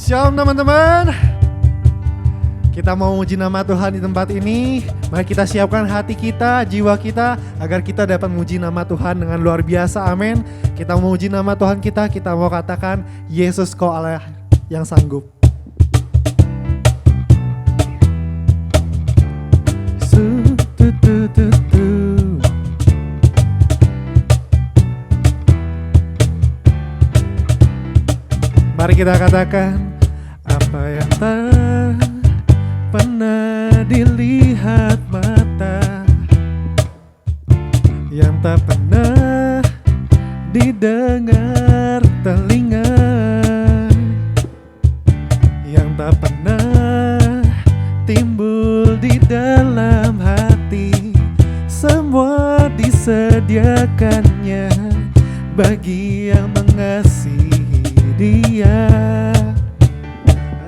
Shalom teman-teman. Kita mau uji nama Tuhan di tempat ini. Mari kita siapkan hati kita, jiwa kita, agar kita dapat menguji nama Tuhan dengan luar biasa. Amin. Kita mau uji nama Tuhan kita mau katakan, Yesus kau Allah yang sanggup. Mari kita katakan, apa yang tak pernah dilihat mata, yang tak pernah didengar telinga, yang tak pernah timbul di dalam hati, semua disediakannya bagi yang mengasihi Dia.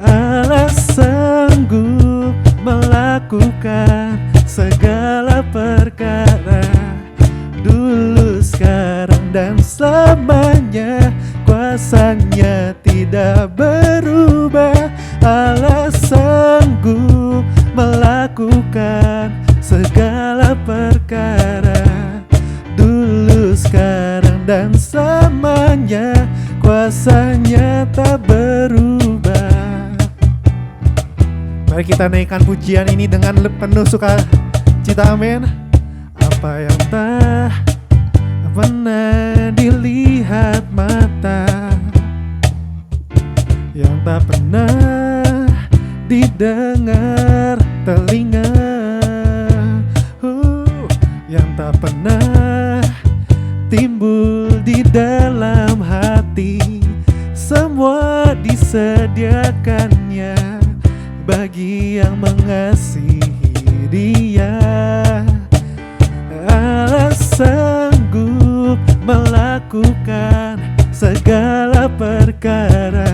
Allah sanggup melakukan segala perkara, dulu, sekarang, dan selamanya. Kuasanya tidak berubah. Allah sanggup melakukan segala perkara, dulu, sekarang, dan selamanya. Kuasanya tak berubah. Mari kita naikkan pujian ini dengan penuh sukacita, amin. Apa yang tak pernah dilihat mata, yang tak pernah didengar telinga, yang tak pernah timbul di dalam hati, semua disediakannya bagi yang mengasihi Dia. Allah sanggup melakukan segala perkara,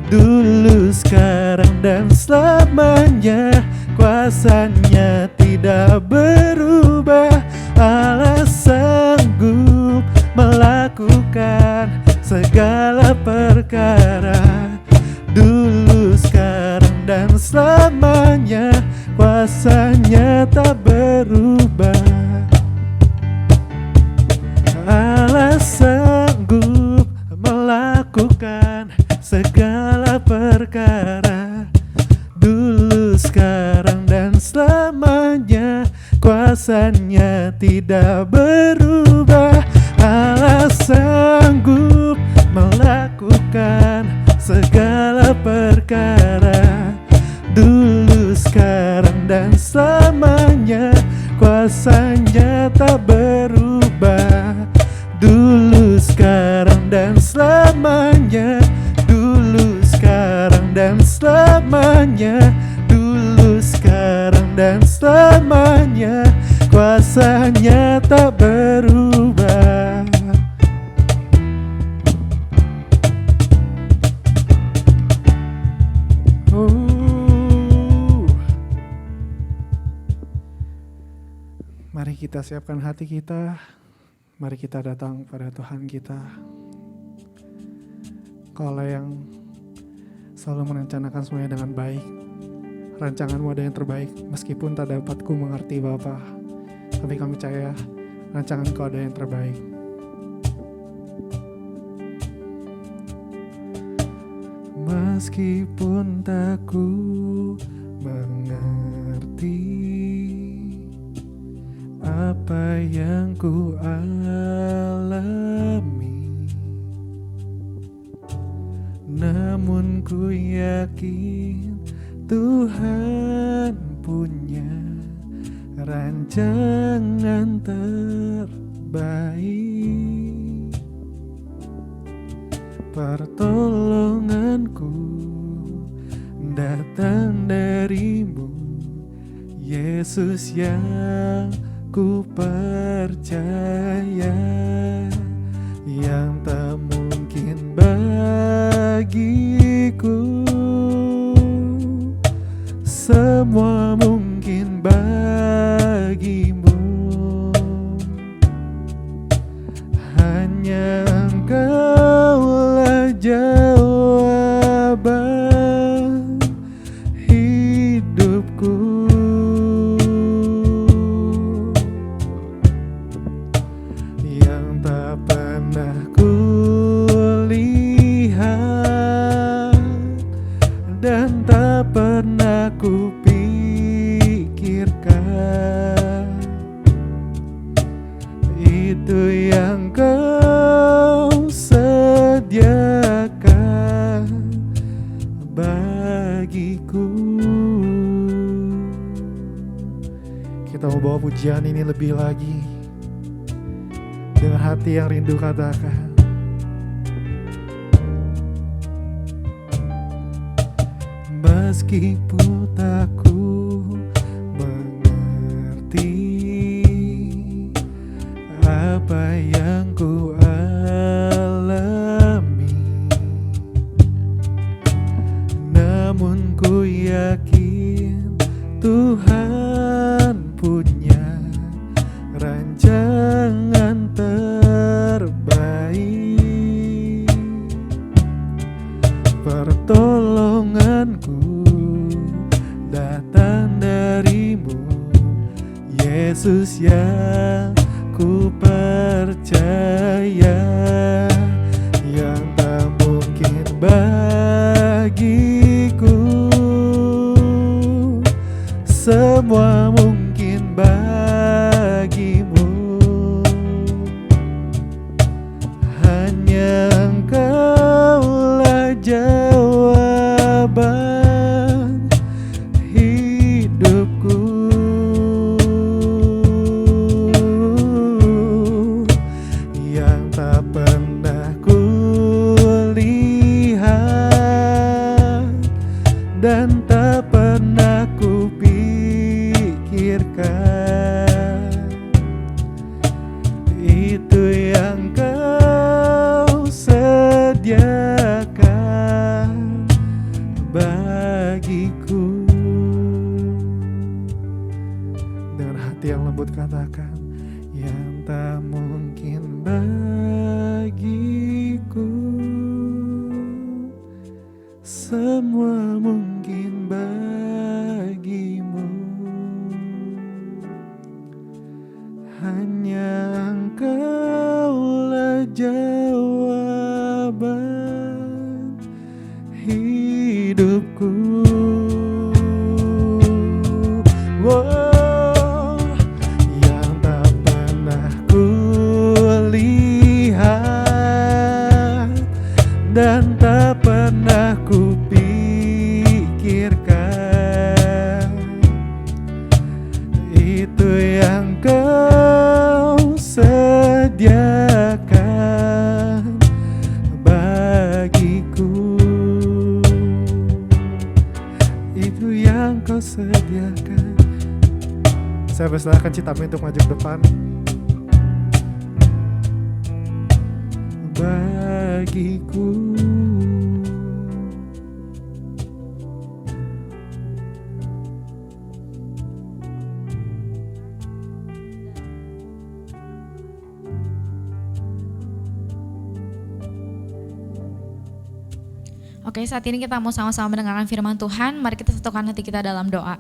dulu, sekarang, dan selamanya. Kuasanya tidak berubah. Allah sanggup melakukan segala perkara, dulu, sekarang, dan selamanya. Kuasanya tak berubah. Allah sanggup melakukan segala perkara, dulu, sekarang, dan selamanya. Kuasanya tidak berubah. Allah sanggup melakukan segala perkara, dulu, sekarang, dan selamanya. Kuasanya tak berubah. Dulu, sekarang, dan selamanya. Dulu, sekarang, dan selamanya. Dulu, sekarang, dan selamanya. Kuasanya tak berubah. Mari kita siapkan hati kita. Mari kita datang pada Tuhan kita. Kaulah yang selalu merencanakan semuanya dengan baik. Rancanganmu ada yang terbaik, meskipun tak dapat ku mengerti Bapa, tapi kami percaya rancangan-Kau ada yang terbaik. Meskipun tak ku mengerti apa yang ku alami, namun ku yakin Tuhan punya rancangan terbaik. Pertolonganku datang dari-Mu, Yesus yang ku percaya, yang tak mungkin bagiku, semua mungkin bagi-Mu. Hanya Engkaulah jawaban tak pernah kupikirkan. Itu yang Kau sediakan bagiku. Kita mau bawa pujian ini lebih lagi dengan hati yang rindu, katakan. Meskipun tak ku mengerti apa yang ku alami, namun ku yakin Tuhan punya rancangan terbaik. Pertolonganku datang darimu, Yesus yang ku percaya. Yang tak mungkin bagiku, semua mungkin bagimu. Hanya Engkaulah jawaban hidupku. Yang tak pernah kulihat dan tak pernah kupikirkan. Itu yang Kau sediakan bagiku. Dengan hati yang lembut katakan, yang tak mungkin bagiku, semua mungkin bagimu. Hanya Engkaulah jawaban hidupku. Oh, yang tak pernah kulihat dan tak pernah kupikirkan. Itu yang Kau sediakan bagiku. Itu yang Kau sediakan. Saya persilakan Citami untuk maju ke depan. Bagiku. Oke, saat ini kita mau sama-sama mendengarkan firman Tuhan. Mari kita satukan hati kita dalam doa.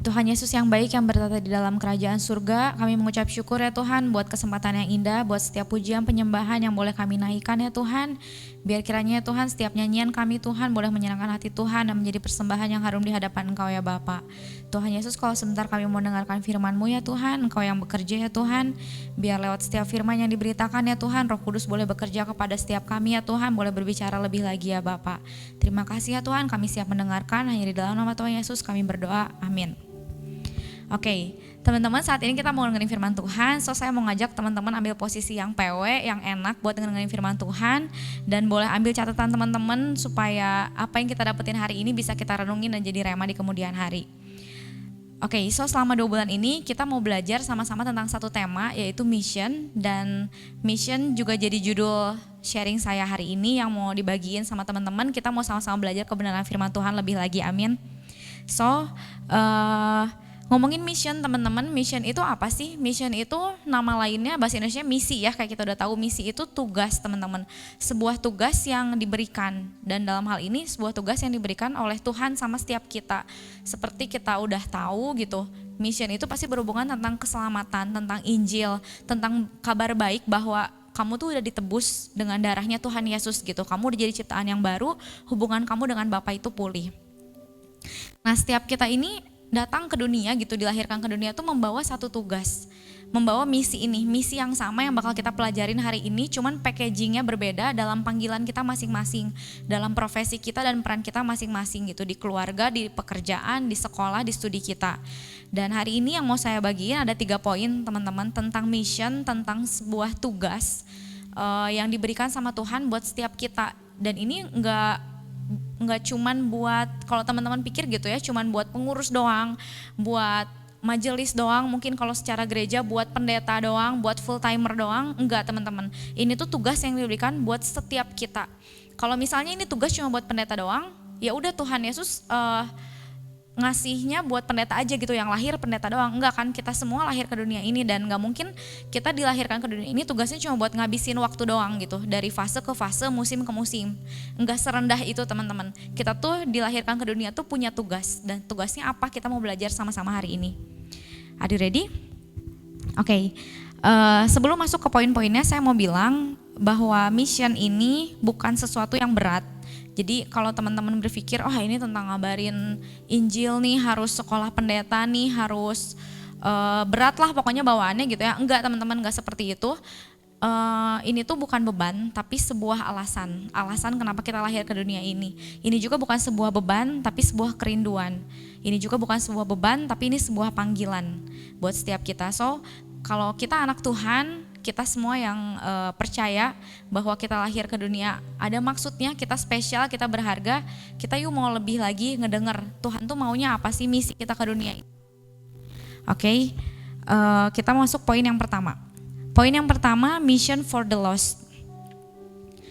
Tuhan Yesus yang baik yang bertata di dalam kerajaan surga, kami mengucap syukur ya Tuhan buat kesempatan yang indah, buat setiap pujian penyembahan yang boleh kami naikkan ya Tuhan. Biar kiranya ya Tuhan setiap nyanyian kami Tuhan boleh menyenangkan hati Tuhan dan menjadi persembahan yang harum di hadapan Engkau ya Bapa. Tuhan Yesus, kalau sebentar kami mau mendengarkan firman-Mu ya Tuhan, Engkau yang bekerja ya Tuhan. Biar lewat setiap firman yang diberitakan ya Tuhan, Roh Kudus boleh bekerja kepada setiap kami ya Tuhan, boleh berbicara lebih lagi ya Bapa. Terima kasih ya Tuhan, kami siap mendengarkan, hanya di dalam nama Tuhan Yesus kami berdoa, amin. Oke, teman-teman, saat ini kita mau dengerin firman Tuhan. So saya mau ngajak teman-teman ambil posisi yang PW, yang enak buat dengerin firman Tuhan. Dan boleh ambil catatan teman-teman supaya apa yang kita dapetin hari ini bisa kita renungin dan jadi rema di kemudian hari. Oke, so selama 2 bulan ini kita mau belajar sama-sama tentang satu tema, yaitu mission. Dan mission juga jadi judul sharing saya hari ini yang mau dibagiin sama teman-teman. Kita mau sama-sama belajar kebenaran firman Tuhan lebih lagi, amin. So, ngomongin mission teman-teman, mission itu apa sih? Mission itu nama lainnya bahasa Indonesia misi ya, kayak kita udah tahu misi itu tugas teman-teman. Sebuah tugas yang diberikan, dan dalam hal ini sebuah tugas yang diberikan oleh Tuhan sama setiap kita. Seperti kita udah tahu gitu, mission itu pasti berhubungan tentang keselamatan, tentang Injil, tentang kabar baik bahwa kamu tuh udah ditebus dengan darahnya Tuhan Yesus gitu. Kamu udah jadi ciptaan yang baru, hubungan kamu dengan Bapa itu pulih. Nah, setiap kita ini datang ke dunia gitu, dilahirkan ke dunia tuh membawa satu tugas, membawa misi ini, misi yang sama yang bakal kita pelajarin hari ini, cuman packagingnya berbeda dalam panggilan kita masing-masing, dalam profesi kita dan peran kita masing-masing gitu, di keluarga, di pekerjaan, di sekolah, di studi kita. Dan hari ini yang mau saya bagiin ada 3 poin teman-teman tentang mission, tentang sebuah tugas yang diberikan sama Tuhan buat setiap kita. Dan ini nggak cuman buat, kalau teman-teman pikir gitu ya, cuman buat pengurus doang, buat majelis doang, mungkin kalau secara gereja buat pendeta doang, buat full timer doang. Enggak teman-teman, ini tuh tugas yang diberikan buat setiap kita. Kalau misalnya ini tugas cuma buat pendeta doang, ya udah Tuhan Yesus ngasihnya buat pendeta aja gitu, yang lahir pendeta doang. Enggak kan, kita semua lahir ke dunia ini dan gak mungkin kita dilahirkan ke dunia ini tugasnya cuma buat ngabisin waktu doang gitu, dari fase ke fase, musim ke musim. Enggak serendah itu teman-teman. Kita tuh dilahirkan ke dunia tuh punya tugas, dan tugasnya apa kita mau belajar sama-sama hari ini. Are you ready? Oke. Sebelum masuk ke poin-poinnya, saya mau bilang bahwa mission ini bukan sesuatu yang berat. Jadi kalau teman-teman berpikir, oh ini tentang ngabarin Injil nih, harus sekolah pendeta nih, harus berat lah pokoknya bawaannya gitu ya. Enggak teman-teman, enggak seperti itu. Ini tuh bukan beban, tapi sebuah alasan. Alasan kenapa kita lahir ke dunia ini. Ini juga bukan sebuah beban, tapi sebuah kerinduan. Ini juga bukan sebuah beban, tapi ini sebuah panggilan buat setiap kita. So kalau kita anak Tuhan, kita semua yang percaya bahwa kita lahir ke dunia ada maksudnya, kita spesial, kita berharga, kita yuk mau lebih lagi ngedenger Tuhan tuh maunya apa sih, misi kita ke dunia ini. Oke, kita masuk poin yang pertama. Poin yang pertama, mission for the lost.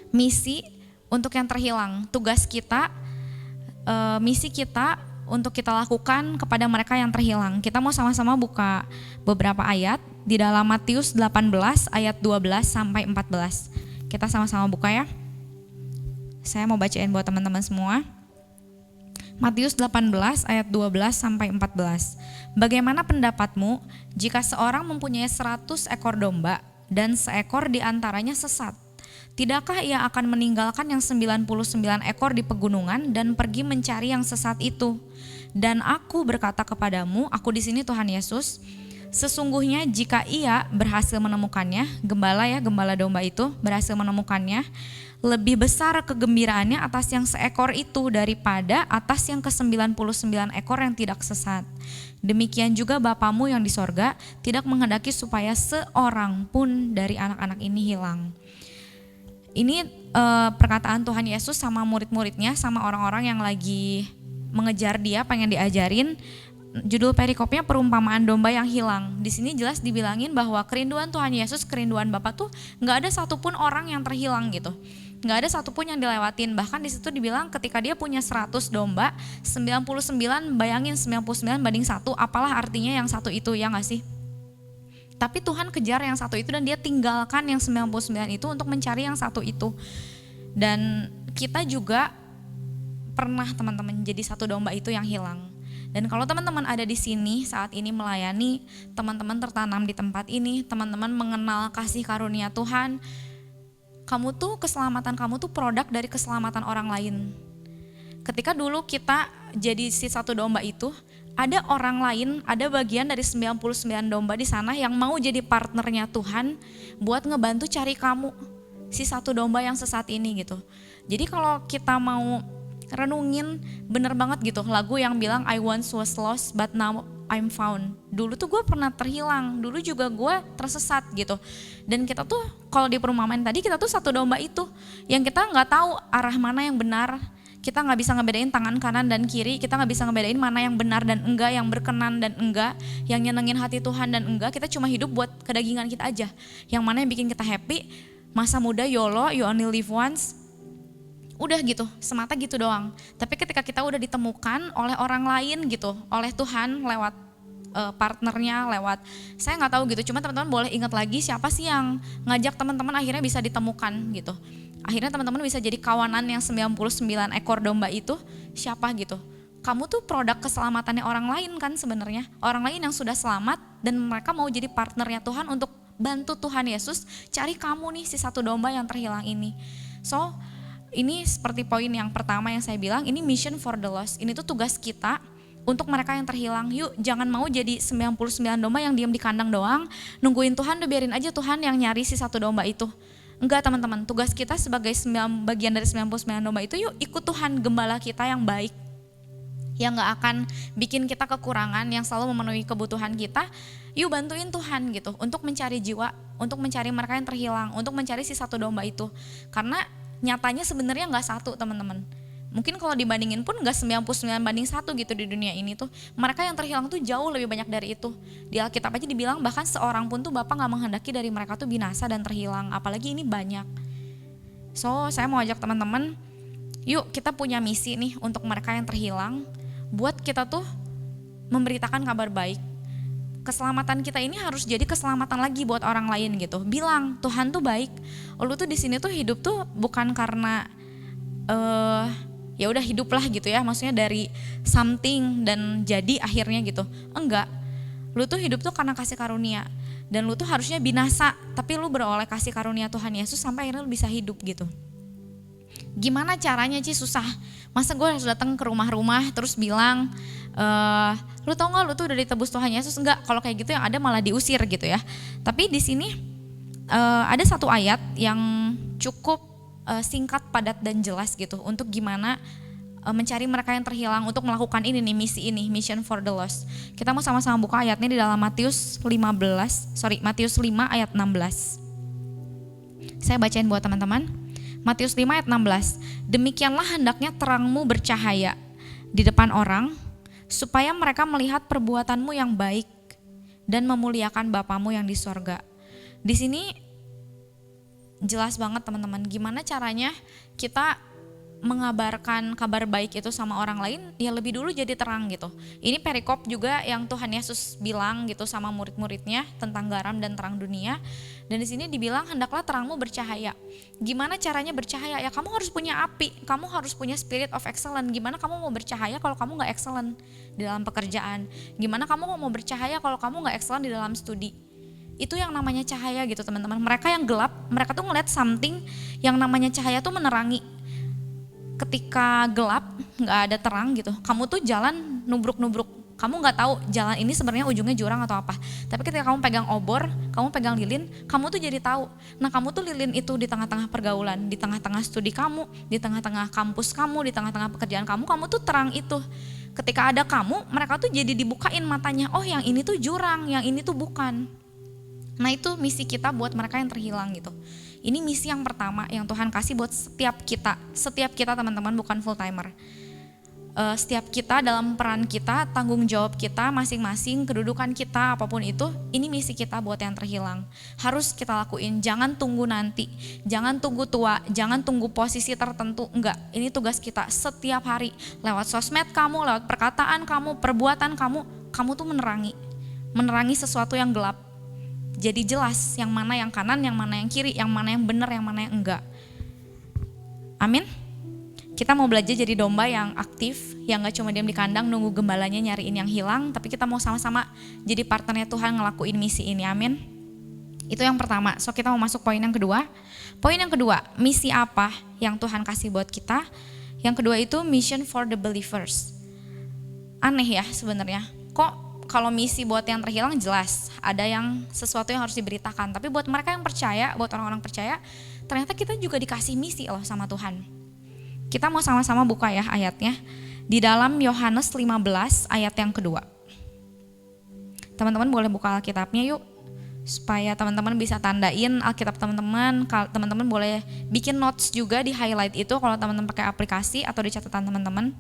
Misi untuk yang terhilang, tugas kita, misi kita untuk kita lakukan kepada mereka yang terhilang. Kita mau sama-sama buka beberapa ayat di dalam Matius 18 ayat 12 sampai 14. Kita sama-sama buka ya. Saya mau bacain buat teman-teman semua. Matius 18 ayat 12 sampai 14. Bagaimana pendapatmu jika seorang mempunyai 100 ekor domba dan seekor di antaranya sesat? Tidakkah ia akan meninggalkan yang 99 ekor di pegunungan dan pergi mencari yang sesat itu? Dan aku berkata kepadamu, aku di sini Tuhan Yesus, sesungguhnya jika ia berhasil menemukannya, gembala domba itu berhasil menemukannya, lebih besar kegembiraannya atas yang seekor itu daripada atas yang ke-99 ekor yang tidak sesat. Demikian juga Bapamu yang di sorga tidak menghendaki supaya seorang pun dari anak-anak ini hilang. Ini perkataan Tuhan Yesus sama murid-muridnya, sama orang-orang yang lagi mengejar dia, pengen diajarin. Judul perikopnya perumpamaan domba yang hilang. Di sini jelas dibilangin bahwa kerinduan Tuhan Yesus, kerinduan Bapa tuh nggak ada satupun orang yang terhilang gitu. Nggak ada satupun yang dilewatin. Bahkan di situ dibilang ketika dia punya 100 domba, 99, bayangin 99 banding 1, apalah artinya yang satu itu, ya nggak sih? Tapi Tuhan kejar yang satu itu dan dia tinggalkan yang 99 itu untuk mencari yang satu itu. Dan kita juga pernah teman-teman jadi satu domba itu yang hilang. Dan kalau teman-teman ada di sini saat ini melayani, teman-teman tertanam di tempat ini, teman-teman mengenal kasih karunia Tuhan, keselamatan kamu tuh produk dari keselamatan orang lain. Ketika dulu kita jadi si satu domba itu, ada orang lain, ada bagian dari 99 domba di sana yang mau jadi partnernya Tuhan buat ngebantu cari kamu, si satu domba yang sesat ini gitu. Jadi kalau kita mau renungin, bener banget gitu lagu yang bilang I once was lost but now I'm found. Dulu tuh gue pernah terhilang, dulu juga gue tersesat gitu. Dan kita tuh kalau di perumpamaan tadi, kita tuh satu domba itu yang kita gak tahu arah mana yang benar. Kita gak bisa ngebedain tangan kanan dan kiri, kita gak bisa ngebedain mana yang benar dan enggak, yang berkenan dan enggak, yang nyenengin hati Tuhan dan enggak. Kita cuma hidup buat kedagingan kita aja, yang mana yang bikin kita happy. Masa muda YOLO, you only live once, udah gitu, semata gitu doang. Tapi ketika kita udah ditemukan oleh orang lain gitu, oleh Tuhan lewat partnernya, lewat saya nggak tahu gitu, cuma teman-teman boleh ingat lagi siapa sih yang ngajak teman-teman akhirnya bisa ditemukan gitu. Akhirnya teman-teman bisa jadi kawanan yang 99 ekor domba itu, siapa gitu. Kamu tuh produk keselamatannya orang lain kan sebenarnya. Orang lain yang sudah selamat dan mereka mau jadi partnernya Tuhan untuk bantu Tuhan Yesus cari kamu nih si satu domba yang terhilang ini. So ini seperti poin yang pertama yang saya bilang, ini mission for the lost. Ini tuh tugas kita untuk mereka yang terhilang. Yuk jangan mau jadi 99 domba yang diam di kandang doang, nungguin Tuhan, udah biarin aja Tuhan yang nyari si satu domba itu. Enggak teman-teman, tugas kita sebagai bagian dari 99 domba itu, yuk ikut Tuhan, gembala kita yang baik, yang gak akan bikin kita kekurangan, yang selalu memenuhi kebutuhan kita. Yuk bantuin Tuhan gitu untuk mencari jiwa, untuk mencari mereka yang terhilang, untuk mencari si satu domba itu. Karena nyatanya sebenarnya gak satu teman-teman. Mungkin kalau dibandingin pun gak 99:1 gitu di dunia ini tuh. Mereka yang terhilang tuh jauh lebih banyak dari itu. Di Alkitab aja dibilang bahkan seorang pun tuh Bapa gak menghendaki dari mereka tuh binasa dan terhilang. Apalagi ini banyak. So saya mau ajak teman-teman, yuk kita punya misi nih untuk mereka yang terhilang. Buat kita tuh memberitakan kabar baik. Keselamatan kita ini harus jadi keselamatan lagi buat orang lain gitu. Bilang Tuhan tuh baik. Lu tuh di sini tuh hidup tuh bukan karena ya udah hiduplah gitu ya, maksudnya dari something dan jadi akhirnya gitu. Enggak, lu tuh hidup tuh karena kasih karunia, dan lu tuh harusnya binasa tapi lu beroleh kasih karunia Tuhan Yesus sampai akhirnya lu bisa hidup gitu. Gimana caranya Ci? Susah. Masa gue harus datang ke rumah-rumah terus bilang lu tau gak lu tuh udah ditebus Tuhan Yesus? Enggak, kalau kayak gitu yang ada malah diusir gitu ya. Tapi di sini ada satu ayat yang cukup singkat, padat dan jelas gitu untuk gimana mencari mereka yang terhilang, untuk melakukan ini nih, misi ini, mission for the lost. Kita mau sama-sama buka ayatnya di dalam Matius 5 ayat 16. Saya bacain buat teman-teman. Matius 5 ayat 16. Demikianlah hendaknya terangmu bercahaya di depan orang, supaya mereka melihat perbuatanmu yang baik dan memuliakan Bapamu yang di sorga. Di sini jelas banget teman-teman, gimana caranya kita mengabarkan kabar baik itu sama orang lain, ya lebih dulu jadi terang gitu. Ini perikop juga yang Tuhan Yesus bilang gitu sama murid-muridnya tentang garam dan terang dunia. Dan di sini dibilang hendaklah terangmu bercahaya. Gimana caranya bercahaya? Ya kamu harus punya api, kamu harus punya spirit of excellence. Gimana kamu mau bercahaya kalau kamu gak excellent di dalam pekerjaan? Gimana kamu mau bercahaya kalau kamu gak excellent di dalam studi? Itu yang namanya cahaya gitu teman-teman. Mereka yang gelap, mereka tuh ngeliat something yang namanya cahaya tuh menerangi. Ketika gelap, gak ada terang gitu, kamu tuh jalan nubruk-nubruk. Kamu gak tahu jalan ini sebenarnya ujungnya jurang atau apa. Tapi ketika kamu pegang obor, kamu pegang lilin, kamu tuh jadi tahu. Nah kamu tuh lilin itu di tengah-tengah pergaulan, di tengah-tengah studi kamu, di tengah-tengah kampus kamu, di tengah-tengah pekerjaan kamu tuh terang itu. Ketika ada kamu, mereka tuh jadi dibukain matanya, oh yang ini tuh jurang, yang ini tuh bukan. Nah itu misi kita buat mereka yang terhilang gitu. Ini misi yang pertama yang Tuhan kasih buat setiap kita teman-teman, bukan full timer. Setiap kita dalam peran kita, tanggung jawab kita masing-masing, kedudukan kita apapun itu, ini misi kita buat yang terhilang. Harus kita lakuin, jangan tunggu nanti, jangan tunggu tua, jangan tunggu posisi tertentu, enggak. Ini tugas kita setiap hari, lewat sosmed kamu, lewat perkataan kamu, perbuatan kamu tuh menerangi sesuatu yang gelap. Jadi jelas yang mana yang kanan, yang mana yang kiri, yang mana yang benar, yang mana yang enggak. Amin. Kita mau belajar jadi domba yang aktif, yang gak cuma diam di kandang nunggu gembalanya nyariin yang hilang, tapi kita mau sama-sama jadi partnernya Tuhan ngelakuin misi ini. Amin. Itu yang pertama. So kita mau masuk poin yang kedua. Poin yang kedua, misi apa yang Tuhan kasih buat kita? Yang kedua itu mission for the believers. Aneh ya sebenarnya. Kok kalau misi buat yang terhilang jelas, ada yang sesuatu yang harus diberitakan. Tapi buat mereka yang percaya, buat orang-orang percaya, ternyata kita juga dikasih misi loh sama Tuhan. Kita mau sama-sama buka ya ayatnya. Di dalam Yohanes 15 ayat yang kedua. Teman-teman boleh buka Alkitabnya yuk. Supaya teman-teman bisa tandain Alkitab teman-teman. Teman-teman boleh bikin notes juga di highlight itu kalau teman-teman pakai aplikasi atau di catatan teman-teman.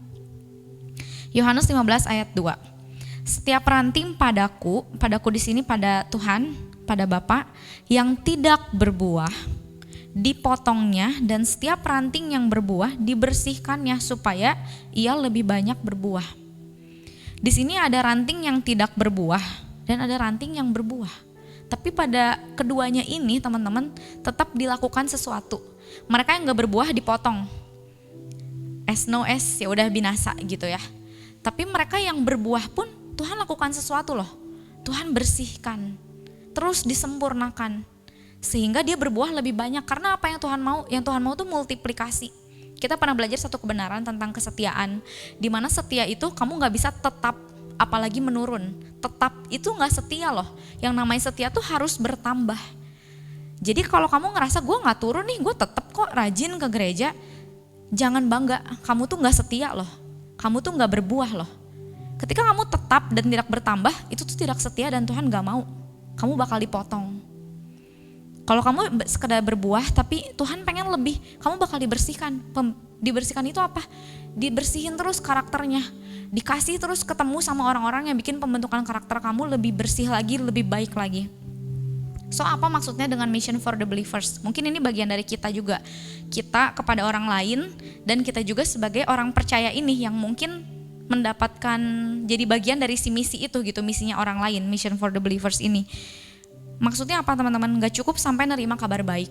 Yohanes 15 ayat 2. Setiap ranting padaku di sini pada Tuhan, pada Bapa, yang tidak berbuah, dipotongnya, dan setiap ranting yang berbuah dibersihkannya supaya ia lebih banyak berbuah. Di sini ada ranting yang tidak berbuah dan ada ranting yang berbuah. Tapi pada keduanya ini teman-teman tetap dilakukan sesuatu. Mereka yang gak berbuah dipotong. Ya udah binasa gitu ya. Tapi mereka yang berbuah pun Tuhan lakukan sesuatu loh. Tuhan bersihkan, terus disempurnakan. Sehingga dia berbuah lebih banyak. Karena apa yang Tuhan mau? Yang Tuhan mau tuh multiplikasi. Kita pernah belajar satu kebenaran tentang kesetiaan, di mana setia itu kamu nggak bisa tetap, apalagi menurun. Tetap itu nggak setia loh. Yang namanya setia tuh harus bertambah. Jadi kalau kamu ngerasa gue nggak turun nih, gue tetap kok rajin ke gereja, jangan bangga. Kamu tuh nggak setia loh. Kamu tuh nggak berbuah loh. Ketika kamu tetap dan tidak bertambah, itu tuh tidak setia dan Tuhan nggak mau. Kamu bakal dipotong. Kalau kamu sekedar berbuah tapi Tuhan pengen lebih, kamu bakal dibersihkan. Dibersihkan itu apa? Dibersihin terus karakternya. Dikasih terus ketemu sama orang-orang yang bikin pembentukan karakter kamu lebih bersih lagi, lebih baik lagi. So apa maksudnya dengan mission for the believers? Mungkin ini bagian dari kita juga. Kita kepada orang lain dan kita juga sebagai orang percaya ini yang mungkin mendapatkan jadi bagian dari si misi itu gitu, misinya orang lain, mission for the believers ini. Maksudnya apa teman-teman? Gak cukup sampai nerima kabar baik.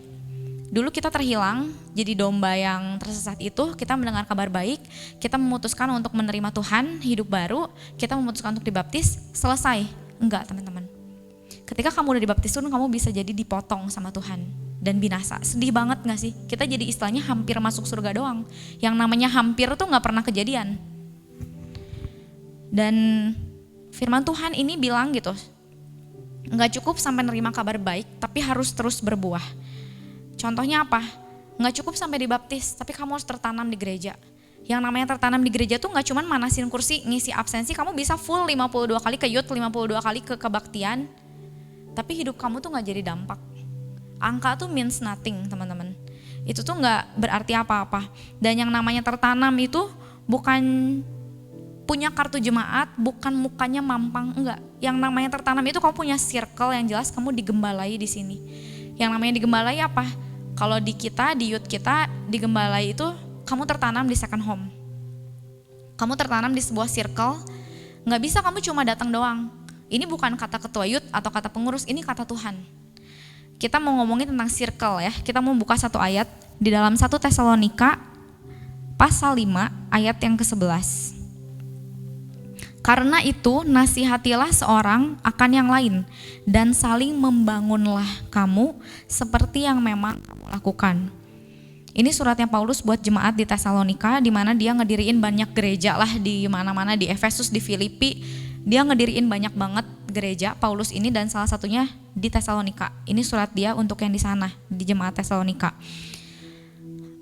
Dulu kita terhilang, jadi domba yang tersesat itu, kita mendengar kabar baik, kita memutuskan untuk menerima Tuhan, hidup baru, kita memutuskan untuk dibaptis, selesai. Enggak teman-teman. Ketika kamu udah dibaptis pun kamu bisa jadi dipotong sama Tuhan dan binasa. Sedih banget gak sih? Kita jadi istilahnya hampir masuk surga doang. Yang namanya hampir tuh gak pernah kejadian. Dan firman Tuhan ini bilang gitu, gak cukup sampai nerima kabar baik, tapi harus terus berbuah. Contohnya apa? Gak cukup sampai dibaptis, tapi kamu harus tertanam di gereja. Yang namanya tertanam di gereja tuh gak cuman manasin kursi, ngisi absensi, kamu bisa full 52 kali ke youth, 52 kali ke kebaktian, tapi hidup kamu tuh gak jadi dampak. Angka tuh means nothing teman-teman. Itu tuh gak berarti apa-apa. Dan yang namanya tertanam itu bukan punya kartu jemaat, bukan mukanya mampang, enggak. Yang namanya tertanam itu kamu punya circle yang jelas, kamu digembalai di sini. Yang namanya digembalai apa? Kalau di kita, di youth kita, digembalai itu kamu tertanam di second home. Kamu tertanam di sebuah circle, gak bisa kamu cuma datang doang. Ini bukan kata ketua youth atau kata pengurus, ini kata Tuhan. Kita mau ngomongin tentang circle ya. Kita mau buka satu ayat di dalam 1 Tesalonika pasal 5 ayat yang ke-11. Karena itu nasihatilah seorang akan yang lain dan saling membangunlah kamu seperti yang memang kamu lakukan. Ini suratnya Paulus buat jemaat di Tesalonika, di mana dia ngediriin banyak gereja lah di mana-mana, di Efesus, di Filipi. Dia ngediriin banyak banget gereja Paulus ini, dan salah satunya di Tesalonika. Ini surat dia untuk yang di sana, di jemaat Tesalonika.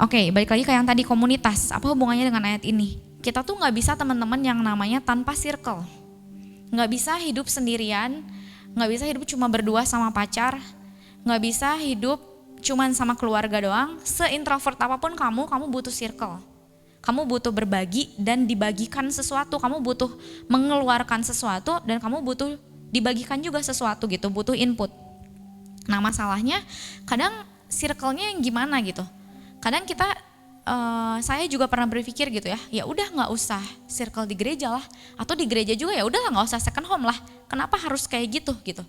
Oke, balik lagi ke yang tadi, komunitas. Apa hubungannya dengan ayat ini? Kita tuh gak bisa teman-teman yang namanya tanpa circle. Gak bisa hidup sendirian, gak bisa hidup cuma berdua sama pacar, gak bisa hidup cuman sama keluarga doang. Se-introvert apapun kamu butuh circle. Kamu butuh berbagi dan dibagikan sesuatu, kamu butuh mengeluarkan sesuatu dan kamu butuh dibagikan juga sesuatu gitu, butuh input. Nah masalahnya kadang circle-nya yang gimana gitu. Kadang kita, saya juga pernah berpikir gitu ya udah nggak usah circle di gereja lah, atau di gereja juga ya udahlah nggak usah second home lah. Kenapa harus kayak gitu gitu?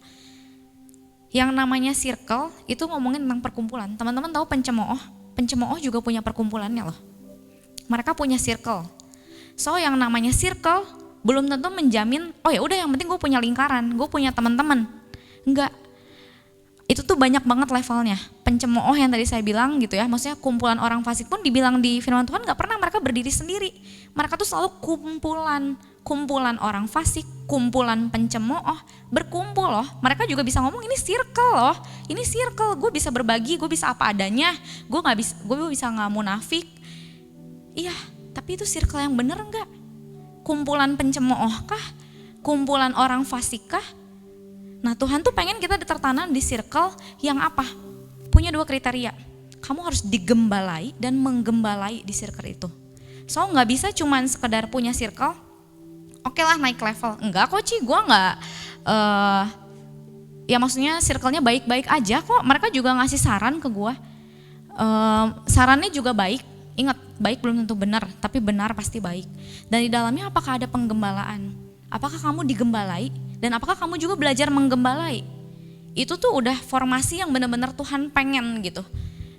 Yang namanya circle itu ngomongin tentang perkumpulan. Teman-teman tahu pencemooh? Pencemooh juga punya perkumpulannya loh. Mereka punya circle. So yang namanya circle belum tentu menjamin, oh ya udah yang penting gue punya lingkaran, gue punya teman-teman. Enggak. Itu tuh banyak banget levelnya. Pencemooh yang tadi saya bilang gitu ya, maksudnya kumpulan orang fasik pun dibilang di firman Tuhan gak pernah mereka berdiri sendiri. Mereka tuh selalu kumpulan orang fasik, kumpulan pencemooh, berkumpul loh. Mereka juga bisa ngomong ini circle loh, ini circle, gue bisa berbagi, gue bisa apa adanya, gue bisa gak munafik. Iya, tapi itu circle yang bener enggak? Kumpulan pencemooh kah? Kumpulan orang fasik kah? Nah Tuhan tuh pengen kita tertanam di circle yang apa? Punya 2 kriteria. Kamu harus digembalai dan menggembalai di circle itu. So gak bisa cuman sekedar punya circle, oke lah naik level. Enggak kok Ci, gue gak, ya maksudnya circle-nya baik-baik aja kok. Mereka juga ngasih saran ke gue. Sarannya juga baik. Ingat, baik belum tentu benar, tapi benar pasti baik. Dan di dalamnya apakah ada penggembalaan? Apakah kamu digembalai? Dan apakah kamu juga belajar menggembalai? Itu tuh udah formasi yang benar-benar Tuhan pengen gitu.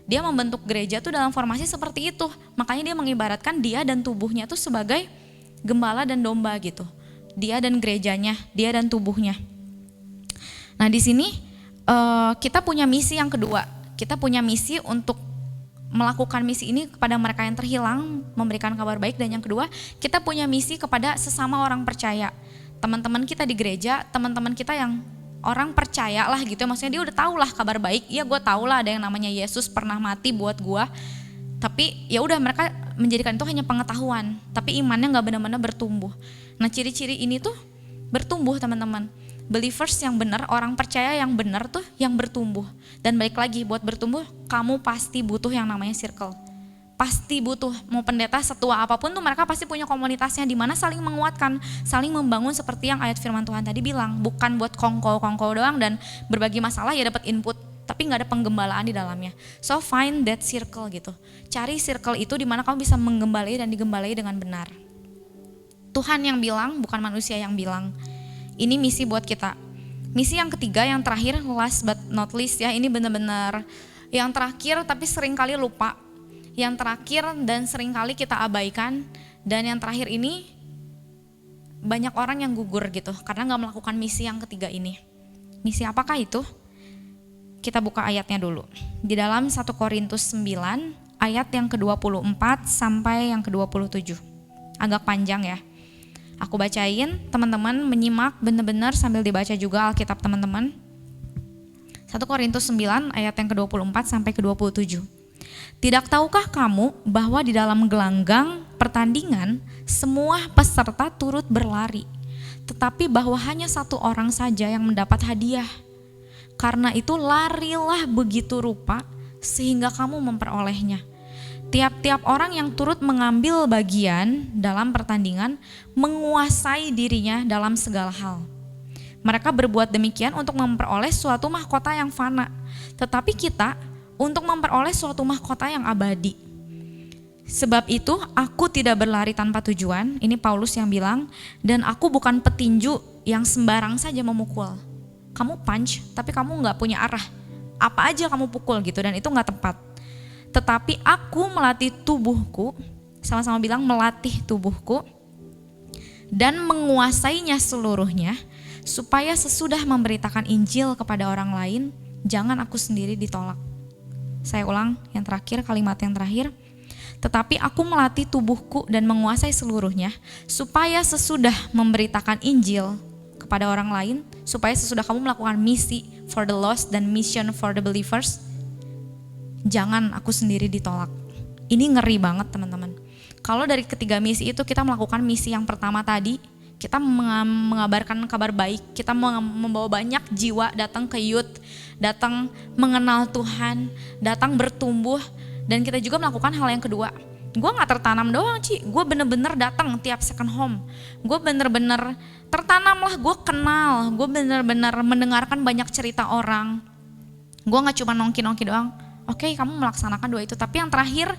Dia membentuk gereja tuh dalam formasi seperti itu. Makanya dia mengibaratkan dia dan tubuhnya tuh sebagai gembala dan domba gitu. Dia dan gerejanya, dia dan tubuhnya. Nah di sini kita punya misi yang kedua. Kita punya misi untuk melakukan misi ini kepada mereka yang terhilang, memberikan kabar baik. Dan yang kedua, kita punya misi kepada sesama orang percaya. Teman-teman kita di gereja, teman-teman kita yang orang percaya lah gitu ya, maksudnya dia udah tahu lah kabar baik. Ya gue tahu lah ada yang namanya Yesus pernah mati buat gue. Tapi ya udah, mereka menjadikan itu hanya pengetahuan, tapi imannya nggak benar-benar bertumbuh. Nah, ciri-ciri ini tuh bertumbuh teman-teman. Believers yang benar, orang percaya yang benar tuh yang bertumbuh. Dan balik lagi, buat bertumbuh kamu pasti butuh yang namanya circle. Pasti butuh, mau pendeta setua apapun tuh mereka pasti punya komunitasnya di mana saling menguatkan, saling membangun seperti yang ayat firman Tuhan tadi bilang. Bukan buat kongko doang dan berbagi masalah ya dapat input, tapi nggak ada penggembalaan di dalamnya. So find that circle gitu. Cari circle itu di mana kamu bisa menggembalai dan digembalai dengan benar. Tuhan yang bilang, bukan manusia yang bilang. Ini misi buat kita. Misi yang ketiga, yang terakhir, last but not least ya, ini benar-benar yang terakhir tapi sering kali lupa. Yang terakhir dan sering kali kita abaikan. Dan yang terakhir ini banyak orang yang gugur gitu karena gak melakukan misi yang ketiga ini. Misi apakah itu? Kita buka ayatnya dulu. Di dalam 1 Korintus 9 ayat yang ke-24 sampai yang ke-27. Agak panjang ya. Aku bacain, teman-teman menyimak benar-benar sambil dibaca juga Alkitab teman-teman. 1 Korintus 9 ayat yang ke-24 sampai ke-27. Tidak tahukah kamu bahwa di dalam gelanggang pertandingan semua peserta turut berlari, tetapi bahwa hanya satu orang saja yang mendapat hadiah. Karena itu larilah begitu rupa sehingga kamu memperolehnya. Tiap-tiap orang yang turut mengambil bagian dalam pertandingan menguasai dirinya dalam segala hal. Mereka berbuat demikian untuk memperoleh suatu mahkota yang fana, tetapi kita untuk memperoleh suatu mahkota yang abadi. Sebab itu aku tidak berlari tanpa tujuan, ini Paulus yang bilang, dan aku bukan petinju yang sembarang saja memukul. Kamu punch tapi kamu gak punya arah, apa aja kamu pukul gitu, dan itu gak tepat. Tetapi aku melatih tubuhku, sama-sama bilang melatih tubuhku, dan menguasainya seluruhnya, supaya sesudah memberitakan Injil kepada orang lain, jangan aku sendiri ditolak. Saya ulang yang terakhir, kalimat yang terakhir. Tetapi aku melatih tubuhku dan menguasai seluruhnya, supaya sesudah memberitakan Injil kepada orang lain, supaya sesudah kamu melakukan misi for the lost dan mission for the believers, jangan aku sendiri ditolak. Ini ngeri banget teman-teman. Kalau dari ketiga misi itu kita melakukan misi yang pertama tadi, kita mengabarkan kabar baik, kita membawa banyak jiwa datang ke youth, datang mengenal Tuhan, datang bertumbuh, dan kita juga melakukan hal yang kedua. Gue gak tertanam doang gue bener-bener datang tiap second home, gue bener-bener tertanam lah, gue kenal, gue bener-bener mendengarkan banyak cerita orang. Gue gak cuma nongki-nongki doang, oke, kamu melaksanakan dua itu, tapi yang terakhir,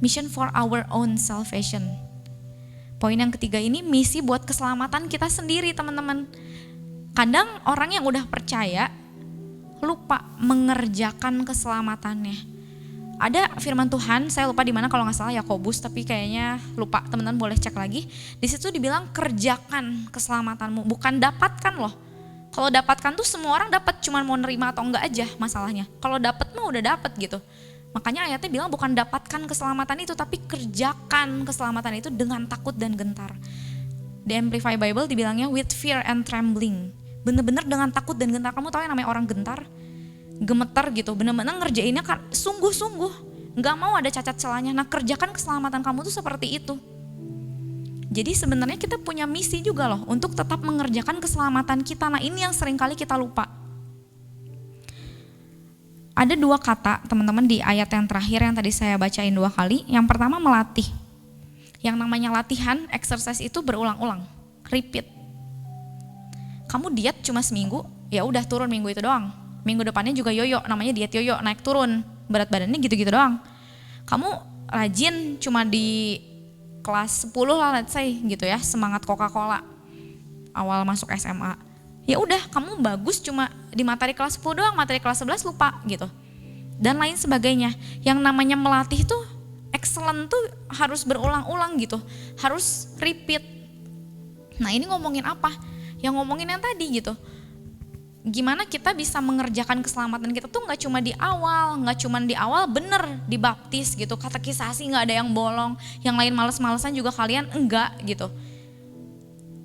mission for our own salvation. Poin yang ketiga ini misi buat keselamatan kita sendiri teman-teman. Kadang orang yang udah percaya lupa mengerjakan keselamatannya. Ada firman Tuhan, saya lupa di mana, kalau nggak salah Yakobus, tapi kayaknya lupa, teman-teman boleh cek lagi. Di situ dibilang kerjakan keselamatanmu, bukan dapatkan loh. Kalau dapatkan tuh semua orang dapat, cuma mau nerima atau enggak aja masalahnya. Kalau dapat mah udah dapat gitu. Makanya ayatnya bilang bukan dapatkan keselamatan itu, tapi kerjakan keselamatan itu dengan takut dan gentar. Di Amplify Bible dibilangnya with fear and trembling. Bener-bener dengan takut dan gentar. Kamu tahu yang namanya orang gentar? Gemetar gitu, bener-bener ngerjainnya kan sungguh-sungguh. Gak mau ada cacat celahnya. Nah, kerjakan keselamatan kamu tuh seperti itu. Jadi sebenarnya kita punya misi juga loh untuk tetap mengerjakan keselamatan kita. Nah, ini yang seringkali kita lupa. Ada dua kata teman-teman di ayat yang terakhir yang tadi saya bacain 2 kali. Yang pertama melatih. Yang namanya latihan, exercise itu berulang-ulang, repeat. Kamu diet cuma seminggu, ya udah turun minggu itu doang. Minggu depannya juga yoyo, namanya diet yoyo, naik turun. Berat badannya gitu-gitu doang. Kamu rajin cuma di kelas 10 lah let's say gitu ya, semangat Coca-Cola awal masuk SMA. Ya udah, kamu bagus cuma di materi kelas 10 doang, materi kelas 11 lupa gitu. Dan lain sebagainya. Yang namanya melatih tuh excellent tuh harus berulang-ulang gitu. Harus repeat. Nah, ini ngomongin apa? Yang ngomongin yang tadi gitu. gimana kita bisa mengerjakan keselamatan kita tuh nggak cuma di awal bener dibaptis gitu, katekisasi nggak ada yang bolong, yang lain males-malesan juga kalian enggak gitu.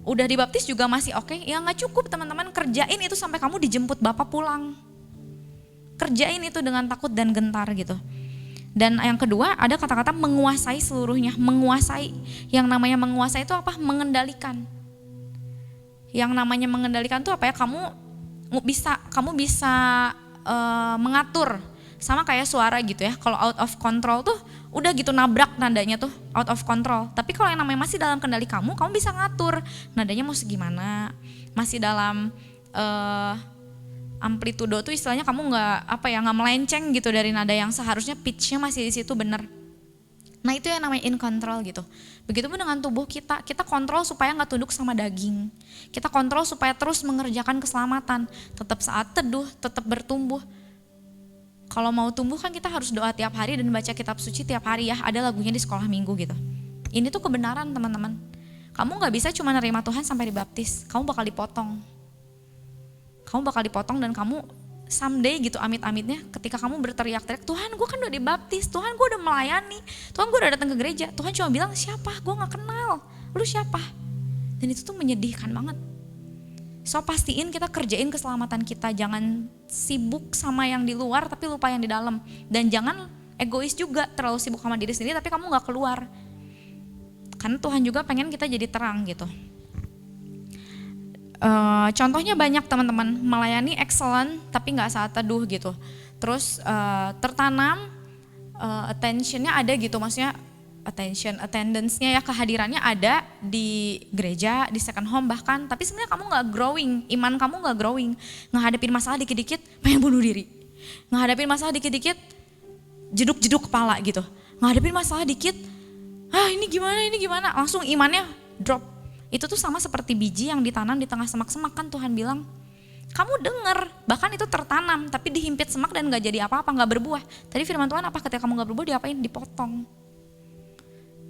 Udah dibaptis juga masih oke, ya nggak cukup teman-teman, kerjain itu sampai kamu dijemput Bapak pulang. Kerjain itu dengan takut dan gentar gitu. Dan yang kedua ada kata-kata menguasai seluruhnya, menguasai. Yang namanya menguasai itu apa? Mengendalikan. Yang namanya mengendalikan itu apa ya? Kamu bisa mengatur, sama kayak suara gitu ya. Kalau out of control tuh udah gitu nabrak nadanya tuh out of control. Tapi kalau yang namanya masih dalam kendali kamu bisa ngatur nadanya mau segimana. Masih dalam amplitudo tuh istilahnya kamu nggak melenceng gitu dari nada yang seharusnya pitchnya masih di situ bener. Nah itu yang namanya in control gitu. Begitupun dengan tubuh kita kontrol supaya nggak tunduk sama daging. Kita kontrol supaya terus mengerjakan keselamatan, tetap saat teduh, tetap bertumbuh. Kalau mau tumbuh kan kita harus doa tiap hari dan baca kitab suci tiap hari ya, ada lagunya di sekolah minggu gitu. Ini tuh kebenaran teman-teman. Kamu nggak bisa cuma nerima Tuhan sampai dibaptis, kamu bakal dipotong. Kamu bakal dipotong dan kamu someday gitu amit-amitnya ketika kamu berteriak-teriak, Tuhan gue kan udah dibaptis, Tuhan gue udah melayani, Tuhan gue udah datang ke gereja, Tuhan cuma bilang siapa, gue gak kenal, lu siapa? Dan itu tuh menyedihkan banget. So pastiin kita kerjain keselamatan kita, jangan sibuk sama yang di luar tapi lupa yang di dalam. Dan jangan egois juga, terlalu sibuk sama diri sendiri tapi kamu gak keluar. Karena Tuhan juga pengen kita jadi terang gitu. Contohnya banyak teman-teman, melayani excellent tapi nggak saat teduh gitu. Terus tertanam attentionnya ada gitu, maksudnya attendance-nya ya, kehadirannya ada di gereja, di second home bahkan, tapi sebenarnya kamu nggak growing, iman kamu nggak growing. Ngehadapin masalah dikit-dikit pengen bunuh diri, ngehadapin masalah dikit-dikit jeduk-jeduk kepala gitu, ngehadapin masalah dikit ini gimana, langsung imannya drop. Itu tuh sama seperti biji yang ditanam di tengah semak-semak, kan Tuhan bilang, kamu denger, bahkan itu tertanam tapi dihimpit semak dan gak jadi apa-apa, gak berbuah. Tadi firman Tuhan apa, ketika kamu gak berbuah diapain? Dipotong.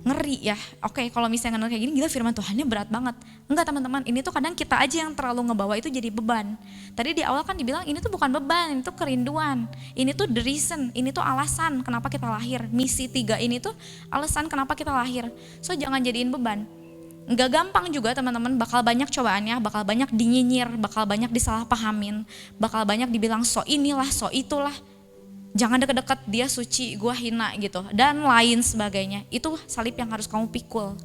Ngeri ya, oke kalau misalnya kayak gini, gila firman Tuhannya berat banget. Enggak teman-teman, ini tuh kadang kita aja yang terlalu ngebawa itu jadi beban. Tadi di awal kan dibilang ini tuh bukan beban, ini tuh kerinduan. Ini tuh the reason, ini tuh alasan kenapa kita lahir. Misi 3 ini tuh alasan kenapa kita lahir. So jangan jadiin beban. Enggak gampang juga teman-teman, bakal banyak cobaannya, bakal banyak dinyinyir, bakal banyak disalahpahamin, bakal banyak dibilang so inilah, so itulah, jangan deket-deket, dia suci, gua hina gitu, dan lain sebagainya. Itu salib yang harus kamu pikul.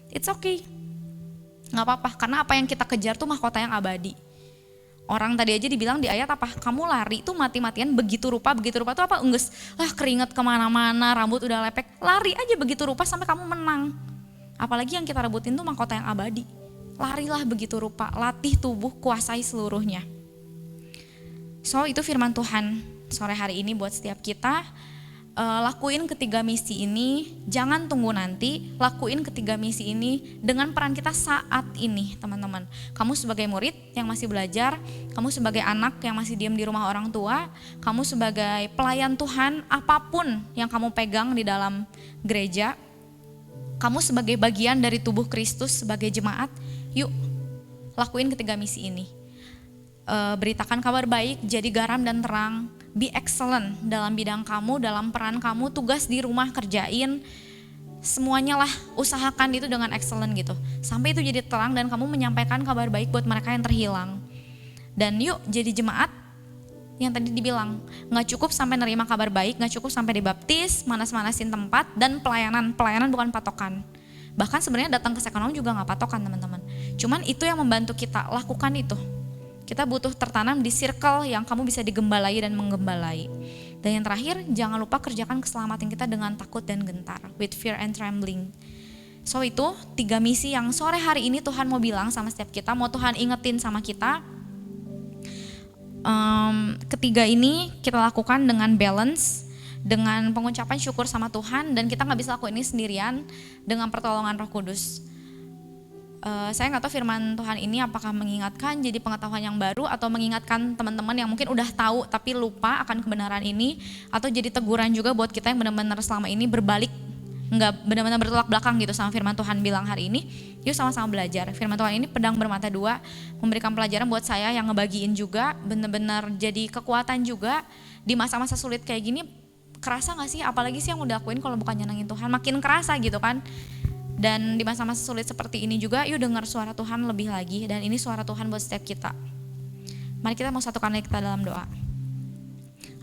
It's okay, gak apa-apa, karena apa yang kita kejar tuh mahkota yang abadi. Orang tadi aja dibilang di ayat apa, kamu lari tuh mati-matian begitu rupa tuh apa, engges, keringet kemana-mana, rambut udah lepek, lari aja begitu rupa sampai kamu menang. Apalagi yang kita rebutin tuh mahkota yang abadi. Larilah begitu rupa, latih tubuh, kuasai seluruhnya. So itu firman Tuhan sore hari ini buat setiap kita. Lakuin ketiga misi ini, jangan tunggu nanti, lakuin ketiga misi ini dengan peran kita saat ini teman-teman. Kamu sebagai murid yang masih belajar, kamu sebagai anak yang masih diam di rumah orang tua, kamu sebagai pelayan Tuhan, apapun yang kamu pegang di dalam gereja, kamu sebagai bagian dari tubuh Kristus sebagai jemaat, yuk lakuin ketiga misi ini. Beritakan kabar baik, jadi garam dan terang, be excellent dalam bidang kamu, dalam peran kamu, tugas di rumah kerjain, semuanya lah usahakan itu dengan excellent gitu. Sampai itu jadi terang dan kamu menyampaikan kabar baik buat mereka yang terhilang. Dan yuk jadi jemaat yang tadi dibilang, gak cukup sampai nerima kabar baik, gak cukup sampai dibaptis, manas-manasin tempat, dan pelayanan bukan patokan. Bahkan sebenarnya datang ke second home juga gak patokan teman-teman. Cuman itu yang membantu kita, lakukan itu. Kita butuh tertanam di circle yang kamu bisa digembalai dan menggembalai. Dan yang terakhir, jangan lupa kerjakan keselamatan kita dengan takut dan gentar, with fear and trembling. So itu 3 misi yang sore hari ini Tuhan mau bilang sama setiap kita, mau Tuhan ingetin sama kita. Ketiga ini kita lakukan dengan balance, dengan pengucapan syukur sama Tuhan, dan kita gak bisa lakukan ini sendirian dengan pertolongan Roh Kudus. Saya gak tahu firman Tuhan ini apakah mengingatkan jadi pengetahuan yang baru, atau mengingatkan teman-teman yang mungkin udah tahu tapi lupa akan kebenaran ini, atau jadi teguran juga buat kita yang benar-benar selama ini berbalik nggak benar-benar bertolak belakang gitu sama firman Tuhan bilang hari ini. Yuk sama-sama belajar. Firman Tuhan ini pedang bermata dua, memberikan pelajaran buat saya yang ngebagiin juga, benar-benar jadi kekuatan juga di masa-masa sulit kayak gini. Kerasa gak sih, apalagi sih yang udah lakuin kalau bukan nyenengin Tuhan, makin kerasa gitu kan. Dan di masa-masa sulit seperti ini juga, yuk dengar suara Tuhan lebih lagi, dan ini suara Tuhan buat setiap kita. Mari kita mau satukan lagi kita dalam doa.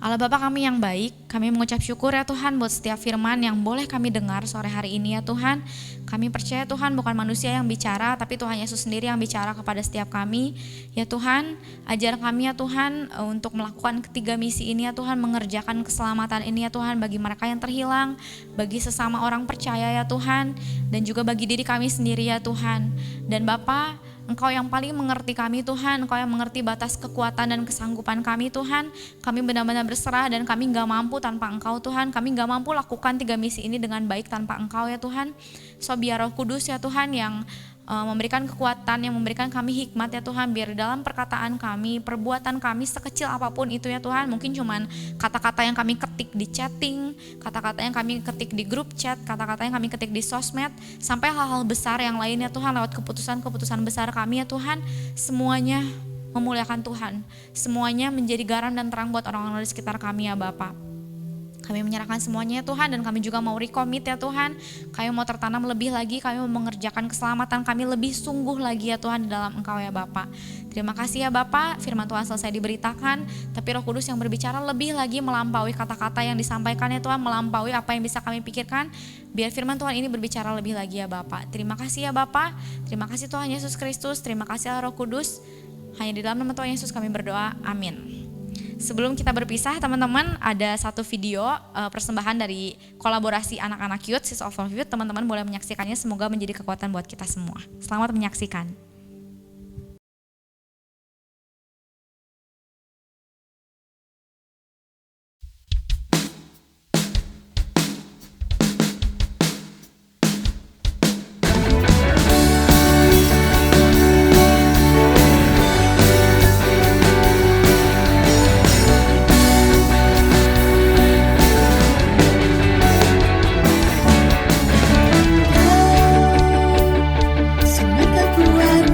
Allah Bapa kami yang baik, kami mengucap syukur ya Tuhan buat setiap firman yang boleh kami dengar sore hari ini ya Tuhan. Kami percaya Tuhan bukan manusia yang bicara, tapi Tuhan Yesus sendiri yang bicara kepada setiap kami. Ya Tuhan, ajar kami ya Tuhan untuk melakukan ketiga misi ini ya Tuhan, mengerjakan keselamatan ini ya Tuhan bagi mereka yang terhilang, bagi sesama orang percaya ya Tuhan, dan juga bagi diri kami sendiri ya Tuhan. Dan Bapa, Engkau yang paling mengerti kami Tuhan, Engkau yang mengerti batas kekuatan dan kesanggupan kami Tuhan. Kami benar-benar berserah dan kami gak mampu tanpa Engkau Tuhan. Kami gak mampu lakukan tiga misi ini dengan baik tanpa Engkau ya Tuhan. So biar Roh Kudus ya Tuhan yang memberikan kekuatan, yang memberikan kami hikmat ya Tuhan, biar dalam perkataan kami, perbuatan kami sekecil apapun itu ya Tuhan, mungkin cuman kata-kata yang kami ketik di chatting, kata-kata yang kami ketik di grup chat, kata-kata yang kami ketik di sosmed, sampai hal-hal besar yang lainnya Tuhan, lewat keputusan-keputusan besar kami ya Tuhan, semuanya memuliakan Tuhan, semuanya menjadi garam dan terang buat orang-orang di sekitar kami ya Bapa. Kami menyerahkan semuanya ya Tuhan, dan kami juga mau recommit ya Tuhan. Kami mau tertanam lebih lagi, kami mau mengerjakan keselamatan kami lebih sungguh lagi ya Tuhan di dalam Engkau ya Bapa. Terima kasih ya Bapa, firman Tuhan selesai diberitakan, tapi Roh Kudus yang berbicara lebih lagi melampaui kata-kata yang disampaikan ya Tuhan, melampaui apa yang bisa kami pikirkan. Biar firman Tuhan ini berbicara lebih lagi ya Bapa. Terima kasih ya Bapa, terima kasih Tuhan Yesus Kristus, terima kasih Roh Kudus. Hanya di dalam nama Tuhan Yesus kami berdoa, amin. Sebelum kita berpisah teman-teman, ada satu video persembahan dari kolaborasi anak-anak Youth, Seeds of Youth. Teman-teman boleh menyaksikannya, semoga menjadi kekuatan buat kita semua. Selamat menyaksikan. Semua kekuatan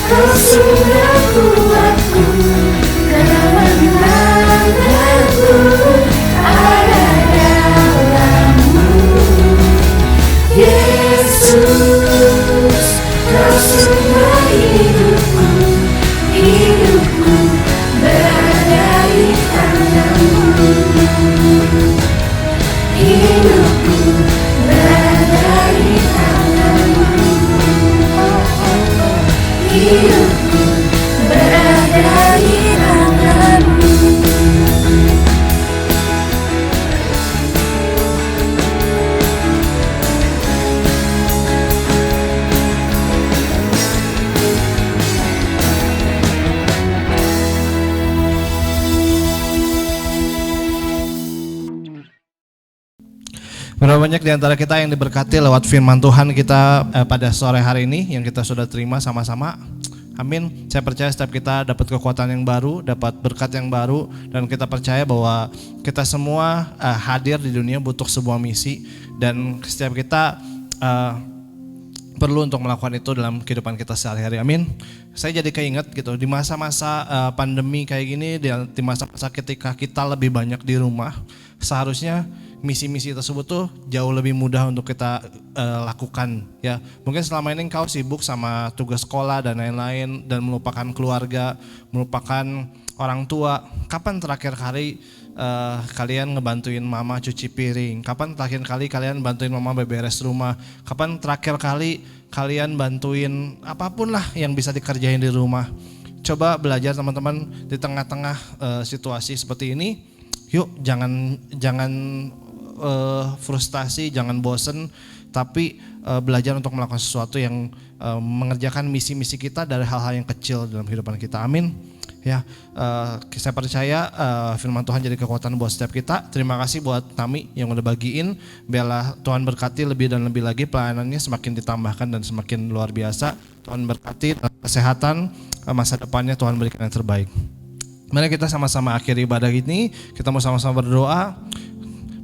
Kau sudah kuatku, kemenanganku ada dalam-Mu. Yesus, Kau sumber hidupku, hidupku berada di tangan-Mu. Hidupku berada di tangan-Mu. Hidupku berada di tangan-Mu. Berapa banyak di antara kita yang diberkati lewat firman Tuhan kita pada sore hari ini yang kita sudah terima sama-sama. Amin. Saya percaya setiap kita dapat kekuatan yang baru, dapat berkat yang baru, dan kita percaya bahwa kita semua hadir di dunia butuh sebuah misi, dan setiap kita perlu untuk melakukan itu dalam kehidupan kita sehari-hari. Amin. Saya jadi keinget gitu di masa-masa pandemi kayak gini, di masa-masa ketika kita lebih banyak di rumah, seharusnya misi-misi tersebut tuh jauh lebih mudah untuk kita lakukan ya. Mungkin selama ini engkau sibuk sama tugas sekolah dan lain-lain dan melupakan keluarga, melupakan orang tua. Kapan terakhir kali kalian ngebantuin mama cuci piring? Kapan terakhir kali kalian bantuin mama beberes rumah? Kapan terakhir kali kalian bantuin apapun lah yang bisa dikerjain di rumah? Coba belajar teman-teman di tengah-tengah situasi seperti ini. Yuk jangan frustasi, jangan bosen, tapi belajar untuk melakukan sesuatu yang mengerjakan misi-misi kita dari hal-hal yang kecil dalam kehidupan kita. Amin. Ya, saya percaya firman Tuhan jadi kekuatan buat setiap kita. Terima kasih buat Tami yang udah bagiin. Biarlah Tuhan berkati lebih dan lebih lagi, pelayanannya semakin ditambahkan dan semakin luar biasa. Tuhan berkati kesehatan, masa depannya Tuhan berikan yang terbaik. Mari kita sama-sama akhiri ibadah ini. Kita mau sama-sama berdoa.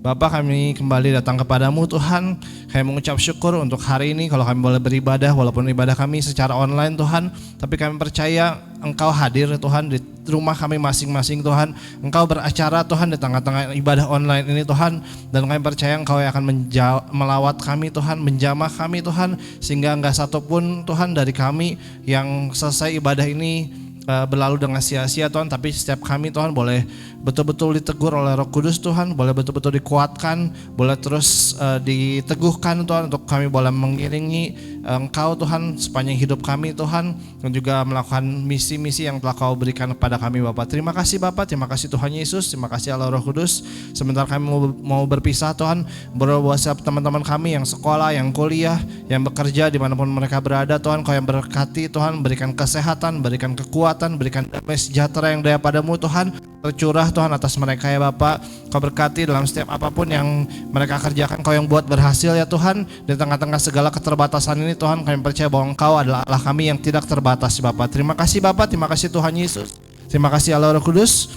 Bapa, kami kembali datang kepadamu Tuhan. Kami mengucap syukur untuk hari ini kalau kami boleh beribadah, walaupun ibadah kami secara online Tuhan, tapi kami percaya Engkau hadir Tuhan di rumah kami masing-masing Tuhan. Engkau beracara Tuhan di tengah-tengah ibadah online ini Tuhan, dan kami percaya Engkau yang akan melawat kami Tuhan, menjamah kami Tuhan, sehingga enggak satupun Tuhan dari kami yang selesai ibadah ini berlalu dengan sia-sia Tuhan, tapi setiap kami Tuhan boleh betul-betul ditegur oleh Roh Kudus Tuhan, boleh betul-betul dikuatkan, boleh terus diteguhkan Tuhan, untuk kami boleh mengiringi Engkau Tuhan sepanjang hidup kami Tuhan, dan juga melakukan misi-misi yang telah Kau berikan kepada kami Bapak. Terima kasih Bapak, terima kasih Tuhan Yesus, terima kasih Allah Roh Kudus. Sebentar kami mau berpisah Tuhan, berdoa setiap teman-teman kami yang sekolah, yang kuliah, yang bekerja dimanapun mereka berada Tuhan, Kau yang berkati Tuhan, berikan kesehatan, berikan kekuatan, berikan damai sejahtera yang daripadamu Tuhan, tercurah Tuhan atas mereka ya Bapak. Kau berkati dalam setiap apapun yang mereka kerjakan, Kau yang buat berhasil ya Tuhan. Di tengah-tengah segala keterbatasan ini Tuhan, kami percaya bahwa Engkau adalah Allah kami yang tidak terbatas Bapak. Terima kasih Bapak, terima kasih Tuhan Yesus, terima kasih Allah Roh Kudus.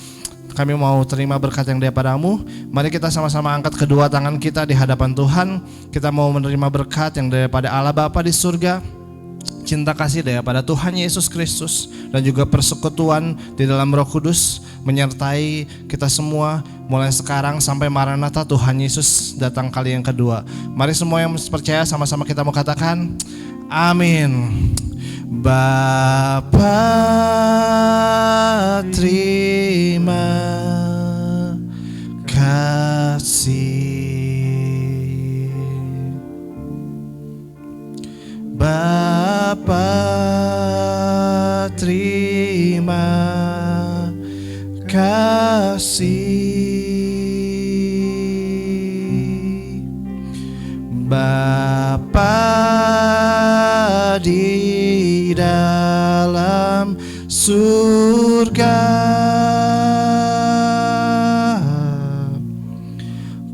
Kami mau terima berkat yang daripadamu. Mari kita sama-sama angkat kedua tangan kita di hadapan Tuhan. Kita mau menerima berkat yang daripada Allah Bapa di surga, cinta kasih daripada Tuhan Yesus Kristus, dan juga persekutuan di dalam Roh Kudus menyertai kita semua mulai sekarang sampai Maranatha Tuhan Yesus datang kali yang kedua. Mari semua yang percaya sama-sama kita mau katakan amin. Bapa, terima kasih. Bapa, terima kasih. Bapa di dalam surga,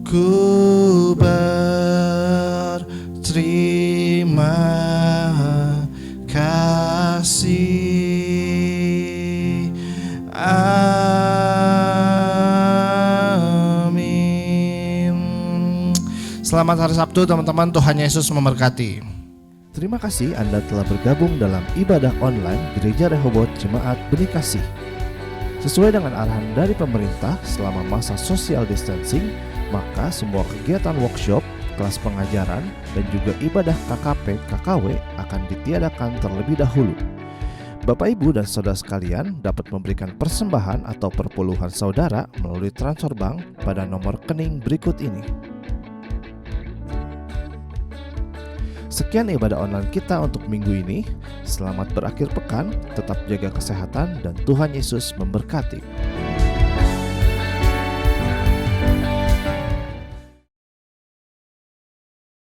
ku berterima kasih. Amin. Selamat hari Sabtu teman-teman, Tuhan Yesus memberkati. Terima kasih Anda telah bergabung dalam ibadah online Gereja Rehoboth Jemaat Benih Kasih. Sesuai dengan arahan dari pemerintah selama masa social distancing, maka semua kegiatan workshop, kelas pengajaran, dan juga ibadah KKP, KKW akan ditiadakan terlebih dahulu. Bapak, Ibu, dan saudara sekalian dapat memberikan persembahan atau perpuluhan saudara melalui transfer bank pada nomor rekening berikut ini. Sekian ibadah online kita untuk minggu ini. Selamat berakhir pekan, tetap jaga kesehatan, dan Tuhan Yesus memberkati.